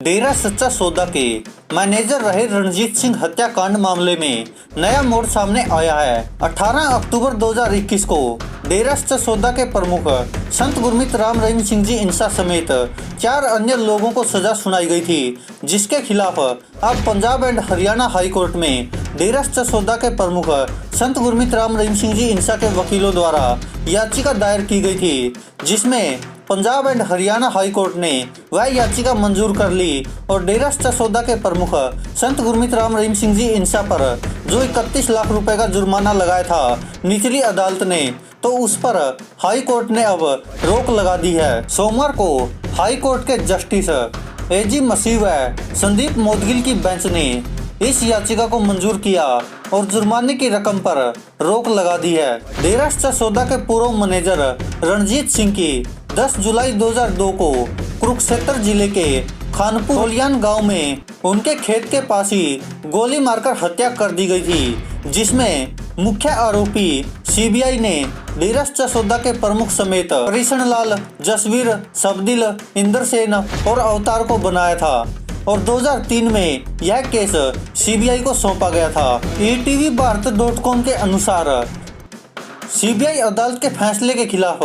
डेरा सच्चा सौदा के मैनेजर रहे रणजीत सिंह हत्याकांड मामले में नया मोड़ सामने आया है। 18 अक्टूबर 2021 को डेरा सच्चा सौदा के प्रमुख संत गुरमीत राम रहीम सिंह जी इंसा समेत 4 अन्य लोगों को सजा सुनाई गई थी, जिसके खिलाफ अब Punjab and Haryana high court में डेरा सच्चा सौदा के प्रमुख संत गुरमीत राम रहीम सिंह जी इंसा के वकीलों द्वारा याचिका दायर की गई थी, जिसमें Punjab and Haryana high court ने वह याचिका मंजूर कर ली और डेरा सच्चा सौदा के प्रमुख संत गुरमीत राम रहीम सिंह जी इंसा पर जो 31 लाख रुपए का जुर्माना लगाया था निचली अदालत ने, तो उस पर हाई कोर्ट ने अब रोक लगा दी है। सोमवार को हाई कोर्ट के जस्टिस एजी मसीह व संदीप मोदगिल की बेंच ने इस याचिका को मंजूर किया और जुर्माने की रकम पर रोक लगा दी है। डेरा सच्चा सौदा के पूर्व मैनेजर रणजीत सिंह की 10 जुलाई 2002 को कुरुक्षेत्र जिले के खानपुर होलियान गांव में उनके खेत के पास ही गोली मारकर हत्या कर दी गई थी, जिसमें मुख्य आरोपी सीबीआई ने डेरा सच्चा सौदा के प्रमुख समेत कृष्ण लाल, जसवीर, सबदिल, इंद्र सेन और अवतार को बनाया था और 2003 में यह केस सीबीआई को सौंपा गया था। ETV भारत.com के अनुसार सीबीआई अदालत के फैसले के खिलाफ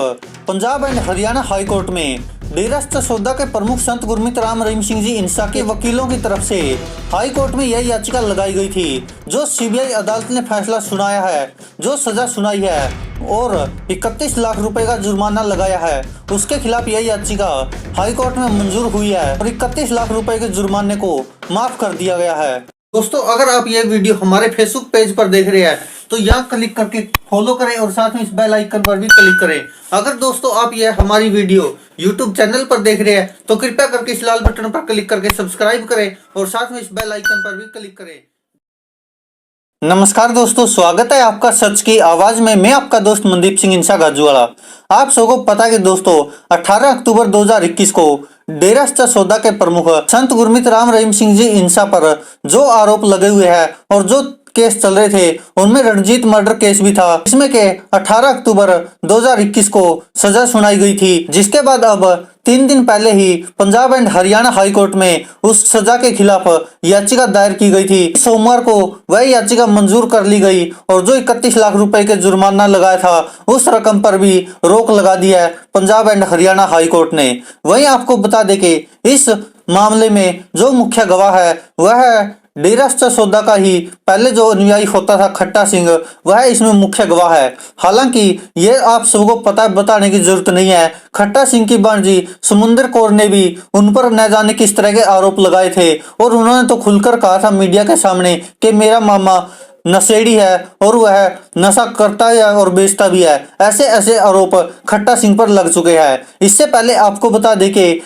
Punjab and Haryana high court में डेरा सच्चा सौदा के प्रमुख संत गुरमीत राम रहीम सिंह जी इंसा के वकीलों की तरफ से हाई कोर्ट में यह याचिका लगाई गई थी, जो सीबीआई अदालत ने फैसला सुनाया है, जो सजा सुनाई है और 31 लाख रुपए का जुर्माना लगाया है, उसके खिलाफ यह याचिका हाई कोर्ट में मंजूर हुई है और 31 लाख रुपए के जुर्माने को माफ कर दिया गया है। दोस्तों, अगर आप ये वीडियो हमारे फेसबुक पेज पर देख रहे हैं तो यहाँ क्लिक करके फॉलो करें और साथ में इस बेल आइकन पर भी क्लिक करें। अगर दोस्तों आप ये हमारी वीडियो यूट्यूब चैनल पर देख रहे हैं तो कृपया करके इस लाल बटन पर क्लिक करके सब्सक्राइब करें और साथ में इस बेल आइकन पर भी क्लिक करें। नमस्कार दोस्तों, स्वागत है आपका सच की आवाज में। मैं आपका दोस्त मनदीप सिंह इंसा गाजूवाला। आप सबको पता है कि दोस्तों 18 अक्टूबर 2021 को डेरा सच्चा सौदा के प्रमुख संत गुरमीत राम रहीम सिंह जी इंसा पर जो आरोप लगे हुए हैं और जो केस चल रहे थे उनमें रणजीत मर्डर केस भी था, इसमें के 18 अक्टूबर 2021 को सजा सुनाई गई थी, जिसके बाद अब 3 दिन पहले ही Punjab and Haryana high court में उस सजा के खिलाफ याचिका दायर की गई थी। सोमवार को वह याचिका मंजूर कर ली गई और जो 31 लाख रुपए के जुर्माना लगाया था उस रकम पर भी रोक लगा दी है Punjab and Haryana high court ने। वहीं आपको बता दें कि इस मामले में जो मुख्य गवाह है वह है डेरा सच्चा सौदा का ही पहले जो अनुयायी होता था खट्टा सिंह, वह इसमें मुख्य गवाह है। हालांकि ये आप सबको पता बताने की जरूरत नहीं है, खट्टा सिंह की भांजी समुंदर कौर ने भी उन पर न जाने किस तरह के आरोप लगाए थे और उन्होंने तो खुलकर कहा था मीडिया के सामने कि मेरा मामा नशेड़ी है और वह नशा करता है और बेचता भी है। ऐसे ऐसे आरोप खट्टा सिंह पर लग चुके हैं। इससे पहले आपको बता दें कि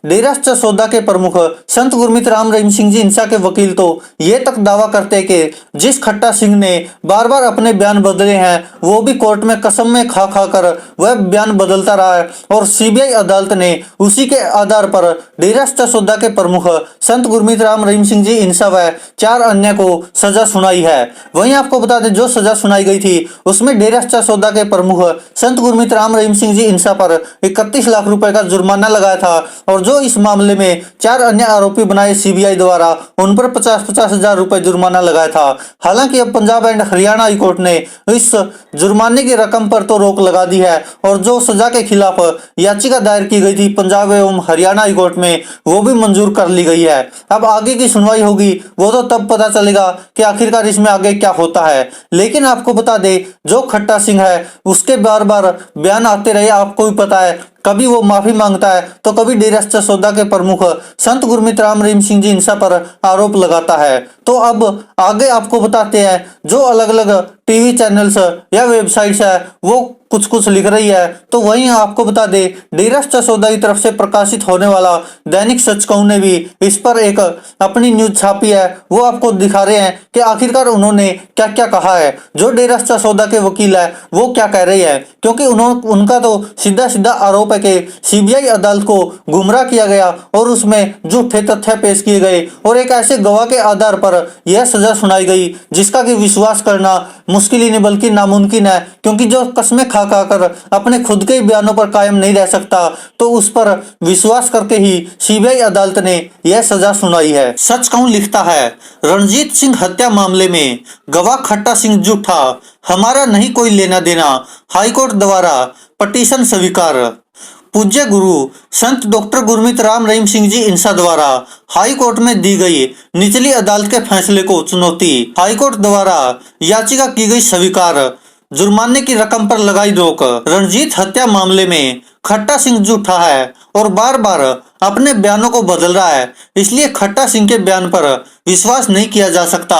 डेरा सच्चा सौदा के प्रमुख संत गुरमीत राम रहीम सिंह जी इंसा के वकील तो ये तक दावा करते हैं कि जिस खट्टा सिंह ने बार बार अपने बयान बदले हैं वो भी कोर्ट में कसम में खा खा कर वह बयान बदलता रहा है और सीबीआई अदालत ने उसी के आधार पर डेरा सच्चा सौदा के प्रमुख संत गुरमीत राम रहीम सिंह जी इंसा व 4 अन्य को सजा सुनाई है। वहीं आपको बता दें जो सजा सुनाई गई थी उसमें डेरा सच्चा सौदा के प्रमुख संत गुरमीत राम रहीम सिंह जी इंसा पर 31 लाख रुपए का जुर्माना लगाया था और जो इस मामले में 4 अन्य आरोपी बनाए सीबीआई द्वारा उन पर 50-50 हजार रुपए जुर्माना लगाया था। हालांकि अब Punjab and Haryana high court ने इस जुर्माने की रकम पर तो रोक लगा दी है और जो सजा के खिलाफ याचिका दायर की गई थी पंजाब एवं हरियाणा हाई कोर्ट में वो भी मंजूर कर ली गई है। अब आगे की सुनवाई होगी वो तो तब पता चलेगा कि आखिरकार इसमें आगे क्या होता है। लेकिन आपको बता दे जो खट्टा सिंह है उसके बार बार बयान आते रहे, आपको भी पता है, कभी वो माफी मांगता है तो कभी डेरा सच्चा सौदा के प्रमुख संत गुरमीत राम रहीम सिंह जी इंसा पर आरोप लगाता है। तो अब आगे आपको बताते हैं जो अलग अलग टीवी चैनल्स या वेबसाइट्स है वो कुछ कुछ लिख रही है, तो वहीं आपको बता दे डेरा सच्चा सौदा की तरफ से प्रकाशित होने वाला दैनिक सच कहूं ने भी इस पर एक अपनी न्यूज छापी है। वो आपको दिखा रहे हैं कि आखिरकार उन्होंने क्या क्या कहा है। जो डेरा सच्चा सौदा के वकील है वो क्या कह रहे हैं, क्योंकि उनका तो सीधा सीधा आरोप है कि सीबीआई अदालत को गुमराह किया गया और उसमें झूठे तथ्य पेश किए गए और एक ऐसे गवाह के आधार पर यह सजा सुनाई गई जिसका कि विश्वास करना मुश्किल ही नहीं बल्कि नामुमकिन है, क्योंकि जो कस्में खा खा कर अपने खुद के बयानों पर कायम नहीं रह सकता तो उस पर विश्वास करके ही सीबीआई अदालत ने यह सजा सुनाई है। सच कहूं लिखता है, रणजीत सिंह हत्या मामले में गवाह खट्टा सिंह झूठा, हमारा नहीं कोई लेना देना, हाईकोर्ट द्वारा पटिशन स्वीकार। पूज्य गुरु संत डॉक्टर गुरमीत राम रहीम सिंह जी इंसा द्वारा हाई कोर्ट में दी गई निचली अदालत के फैसले को चुनौती। हाईकोर्ट द्वारा याचिका की गई स्वीकार, जुर्माने की रकम पर लगाई रोक। रणजीत हत्या मामले में खट्टा सिंह झूठा है और बार बार अपने बयानों को बदल रहा है, इसलिए खट्टा सिंह के बयान पर विश्वास नहीं किया जा सकता।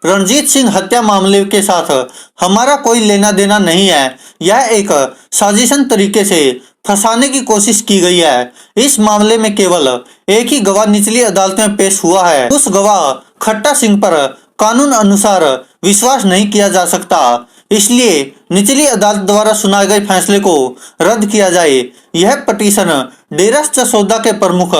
रणजीत सिंह हत्या मामले के साथ हमारा कोई लेना देना नहीं है, यह एक साजिशन तरीके से फंसाने की कोशिश की गई है। इस मामले में केवल एक ही गवाह निचली अदालत में पेश हुआ है, उस गवाह खट्टा सिंह पर कानून अनुसार विश्वास नहीं किया जा सकता, इसलिए निचली अदालत द्वारा सुनाए गए फैसले को रद्द किया जाए। यह पटिशन डेरा सच्चा सौदा के प्रमुख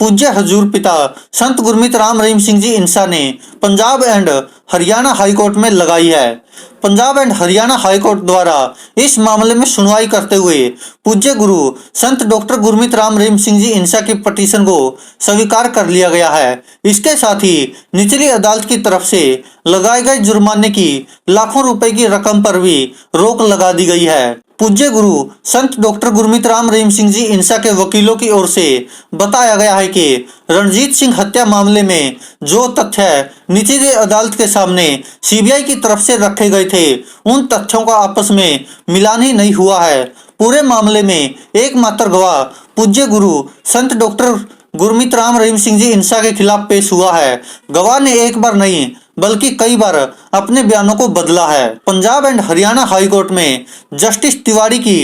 पूज्य हजूर पिता संत गुरमीत राम रहीम सिंह जी इंसा ने पंजाब एंड हरियाणा हाईकोर्ट में लगाई है। पंजाब एंड हरियाणा हाईकोर्ट द्वारा इस मामले में सुनवाई करते हुए पूज्य गुरु संत डॉक्टर गुरमीत राम रहीम सिंह जी इंसा की पटिशन को स्वीकार कर लिया गया है। इसके साथ ही निचली अदालत की तरफ से लगाए गए जुर्माने की लाखों रुपए की रकम पर भी रोक लगा दी गई है। पूज्य गुरु संत डॉक्टर गुरमीत राम रहीम सिंह जी इंसा के वकीलों की ओर से बताया गया है कि रणजीत सिंह हत्या मामले में जो तथ्य निचली अदालत के सामने सीबीआई की तरफ से रखे गए थे, उन तथ्यों का आपस में मिलान ही नहीं हुआ है। पूरे मामले में एकमात्र गवाह पूज्य गुरु संत डॉक्टर गुरमीत राम रहीम सिंह जी इंसा के खिलाफ पेश हुआ है। गवाह ने एक बार नहीं बल्कि कई बार अपने बयानों को बदला है। पंजाब एंड हरियाणा हाईकोर्ट में जस्टिस तिवारी की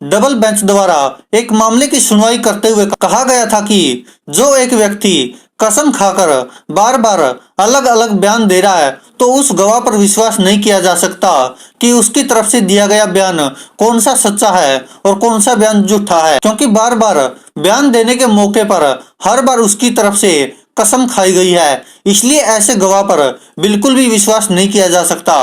डबल बेंच द्वारा एक मामले की सुनवाई करते हुए कहा गया था कि जो एक व्यक्ति कसम खाकर बार बार अलग अलग बयान दे रहा है तो उस गवाह पर विश्वास नहीं किया जा सकता कि उसकी तरफ से दिया गया बयान कौन सा सच्चा है और कौन सा बयान झूठा है, क्योंकि बार बार बयान देने के मौके पर हर बार उसकी तरफ से कसम खाई गई है, इसलिए ऐसे गवाह पर बिल्कुल भी विश्वास नहीं किया जा सकता।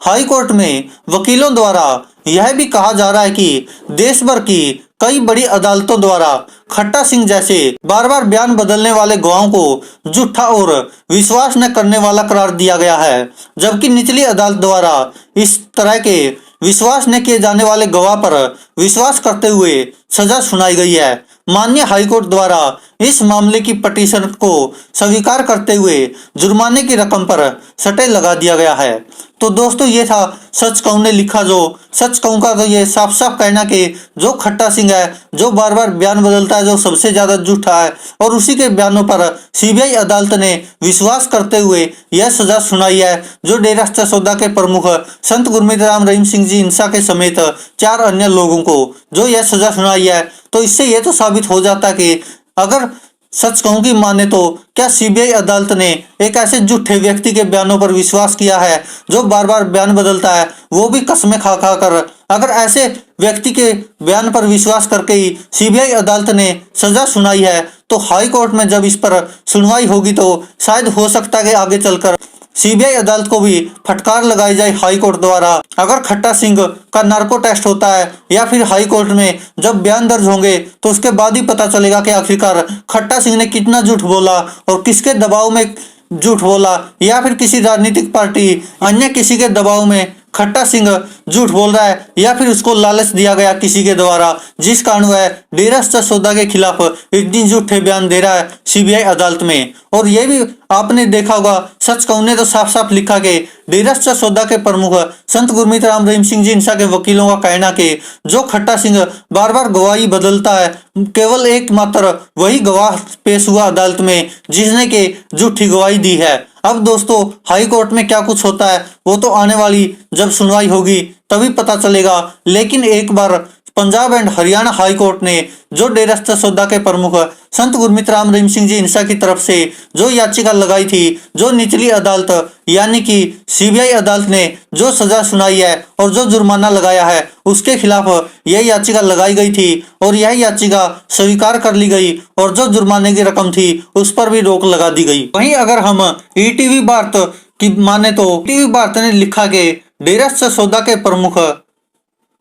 हाई कोर्ट में वकीलों द्वारा यह भी कहा जा रहा है कि देश भर की कई बड़ी अदालतों द्वारा खट्टा सिंह जैसे बार बार बयान बदलने वाले गवाहों को झूठा और विश्वास न करने वाला करार दिया गया है, जबकि निचली अदालत द्वारा इस तरह के विश्वास न किए जाने वाले गवाह पर विश्वास करते हुए सजा सुनाई गई है। माननीय हाईकोर्ट द्वारा इस मामले की पटिशन को स्वीकार करते हुए जुर्माने की रकम पर सटे लगा दिया गया है। तो दोस्तों ये था सच कहूं ने लिखा, जो सच कहूं का तो ये साफ साफ कहना कि जो खट्टा सिंह है, जो बार बार बयान बदलता है, जो सबसे ज्यादा झूठा है, और उसी के बयानों पर सीबीआई अदालत ने विश्वास करते हुए यह सजा सुनाई है, जो डेरा सच्चा सौदा के प्रमुख संत गुरमीत राम रहीम सिंह जी इंसा के समेत 4 अन्य लोगों को जो यह सजा सुनाई है। तो इससे यह तो साबित हो जाता कि अगर सच कहूं की माने तो क्या सीबीआई अदालत ने एक ऐसे झूठे व्यक्ति के बयानों पर विश्वास किया है जो बार बार बयान बदलता है, वो भी कसमें खा खा कर। अगर ऐसे व्यक्ति के बयान पर विश्वास करके ही सीबीआई अदालत ने सजा सुनाई है, तो हाई कोर्ट में जब इस पर सुनवाई होगी तो शायद हो सकता है कि आगे चलकर सीबीआई अदालत को भी फटकार लगाई जाए हाई कोर्ट द्वारा। अगर खट्टा सिंह का नार्को टेस्ट होता है या फिर हाई कोर्ट में जब बयान दर्ज होंगे तो उसके बाद ही पता चलेगा कि आखिरकार खट्टा सिंह ने कितना झूठ बोला और किसके दबाव में झूठ बोला, या फिर किसी राजनीतिक पार्टी अन्य किसी के दबाव में खट्टा सिंह झूठ बोल रहा है, या फिर उसको लालच दिया गया किसी के द्वारा जिस कारण वह डेरा सच्चा सौदा के खिलाफ इतनी झूठे बयान दे रहा है सीबीआई अदालत में। और यह भी आपने देखा होगा, सच कहूं ने तो साफ साफ लिखा कि डेरा सच्चा सौदा के प्रमुख संत गुरमीत राम रहीम सिंह जी इंसा के वकीलों का कहना कि जो खट्टा सिंह बार बार गवाही बदलता है, केवल एकमात्र वही गवाह पेश हुआ अदालत में जिसने के झूठी गवाही दी है। अब दोस्तों हाई कोर्ट में क्या कुछ होता है वो तो आने वाली जब सुनवाई होगी तभी पता चलेगा, लेकिन एक बार Punjab and Haryana high court ने जो डेरा सच्चा सौदा के प्रमुख संत गुरमीत राम रहीम सिंह जी इंसा की तरफ से जो याचिका लगाई थी, जो निचली अदालत यानी कि सीबीआई अदालत ने जो सजा सुनाई है और जो जुर्माना लगाया है उसके खिलाफ यह याचिका लगाई गई थी और यह याचिका स्वीकार कर ली गई और जो जुर्माने की रकम थी उस पर भी रोक लगा दी गई। वहीं अगर हम ईटीवी भारत की माने तो ईटीवी भारत ने लिखा कि डेरा सच्चा सौदा के प्रमुख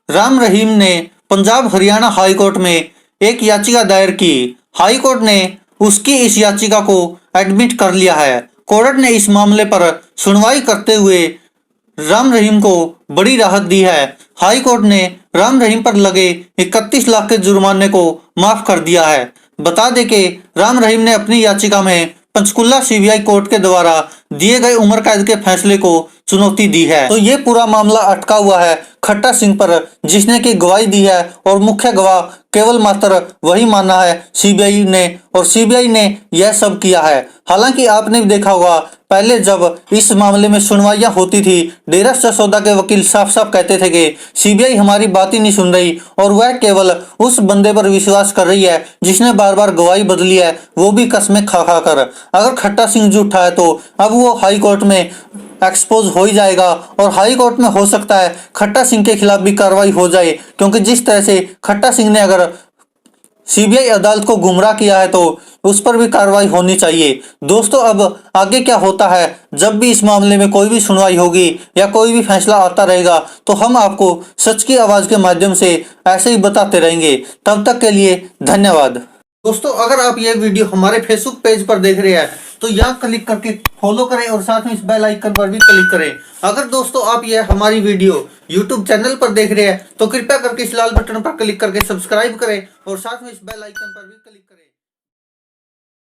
राम रहीम ने पंजाब हरियाणा हाई कोर्ट में एक याचिका दायर की। हाई कोर्ट ने उसकी इस याचिका को एडमिट कर लिया है। कोर्ट ने इस मामले पर सुनवाई करते हुए राम रहीम को बड़ी राहत दी है। हाई कोर्ट ने राम रहीम पर लगे 31 लाख के जुर्माने को माफ कर दिया है। बता दें कि राम रहीम ने अपनी याचिका में पंचकुला सीबीआई कोर्ट के द्वारा दिए गए उम्र कैद के फैसले को चुनौती दी है। तो ये पूरा मामला अटका हुआ है खट्टा सिंह पर, जिसने की गवाही दी है और मुख्य गवाह केवल मात्र वही माना है सीबीआई ने, और सीबीआई ने यह सब किया है। हालांकि आपने भी देखा होगा पहले जब इस मामले में सुनवाइयां होती थी, डेरस जसोदा के वकील साफ साफ कहते थे कि सीबीआई हमारी बात ही नहीं सुन रही और वह केवल उस बंदे पर विश्वास कर रही है जिसने बार बार गवाही बदली है, वो भी कसमें खा खा कर। अगर खट्टा सिंह झूठा है तो अब वो हाई कोर्ट में एक्सपोज हो ही जाएगा और हाई कोर्ट में हो सकता है खट्टा सिंह के खिलाफ भी कार्रवाई हो जाए, क्योंकि जिस तरह से खट्टा सिंह ने अगर सीबीआई अदालत को गुमराह किया है तो उस पर भी कार्रवाई होनी चाहिए। दोस्तों, अब आगे क्या होता है, जब भी इस मामले में कोई भी सुनवाई होगी या कोई भी फैसला आता रहेगा तो हम आपको सच की आवाज़ के माध्यम से ऐसे ही बताते रहेंगे। तब तक के लिए धन्यवाद। दोस्तों, अगर आप ये वीडियो हमारे फेसबुक पेज पर देख रहे हैं तो यहाँ क्लिक करके फॉलो करें और साथ में इस बेल आइकन पर भी क्लिक करें। अगर दोस्तों आप ये हमारी वीडियो यूट्यूब चैनल पर देख रहे हैं तो कृपया करके इस लाल बटन पर क्लिक करके सब्सक्राइब करें और साथ में इस बेल आइकन पर भी क्लिक करें।